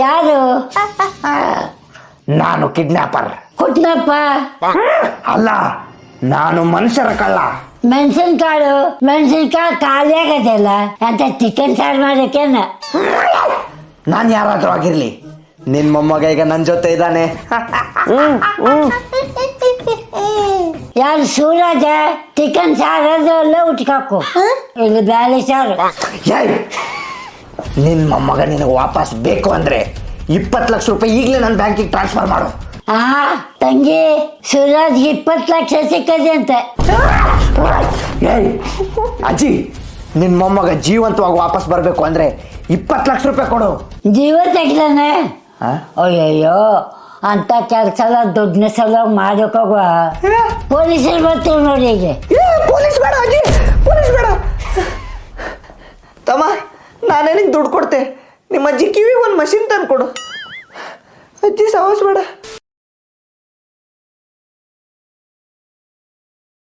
ಯಾರು? ನಾನು ಕಿಡ್ನಾಪರ್. ಕುಟ್ನಪ್ಪ? ಅಲ್ಲ, ನಾನು ಮನುಷ್ಯರ ಕಳ್ಳ. ಮೆಣಸಿನ್ಕಾಳು ಖಾಲಿ ಆಗದಲ್ಲ ಅಂತ ಚಿಕನ್ ಸಾರು ಮಾಡೋಕೇನ? ನಾನು ಯಾರಾದ್ರೂ ಆಗಿರ್ಲಿ, ನಿನ್ ಮೊಮ್ಮಗ ಈಗ ನನ್ನ ಜೊತೆ ಇದ್ದಾನೆ. ಯಾರು ಸೂರಜ? ಚಿಕನ್ ಸಾರಲ್ಲ ಉಟ್ಕಾಕು, ಇಲ್ಲಿ ಬ್ಯಾಳಿ ಸಾರು. ನಿನ್ ಮೊಮ್ಮಗ ನಿನಗೆ ವಾಪಸ್ ಬೇಕು ಅಂದ್ರೆ 20 ಲಕ್ಷ ರೂಪಾಯಿ ಈಗಲೇ ನನ್ನ ಬ್ಯಾಂಕಿಗೆ ಟ್ರಾನ್ಸ್ಫರ್ ಮಾಡು. ತಂಗಿ, ಸೂರಜ್ 20 ಲಕ್ಷ ಸಿಕ್ಕದೆ ಅಂತೆ. ಅಜ್ಜಿ, ನಿನ್ ಮೊಮ್ಮಗ ಜೀವಂತವಾಗಿ ವಾಪಸ್ ಬರ್ಬೇಕು ಅಂದ್ರೆ 20 ಲಕ್ಷ ರೂಪಾಯಿ ಕೊಡು. ಜೀವ ತೆಗ್ದಾನೆ? ಅಯ್ಯಯ್ಯೋ, ಅಂತ ಕೆಲಸ ಎಲ್ಲ ದುಡ್ಡಿನ ಸಲ ಮಾಡೋಕೋಗುವ. ಪೊಲೀಸರು ಬರ್ತೀವಿ ನೋಡಿ. ಈಗ ಪೊಲೀಸ್ ಬೇಡ ಅಜ್ಜಿ, ಪೊಲೀಸ್ ಬೇಡ. ತಮ್ಮ, ನಾನೇನಿಗೆ ದುಡ್ಡು ಕೊಡ್ತೆ, ನಿಮ್ಮ ಅಜ್ಜಿ ಕಿವಿಗೆ ಒಂದು ಮಷಿನ್ ತಂದು ಕೊಡು. ಅಜ್ಜಿ ಸಾವಸ್ ಬೇಡ.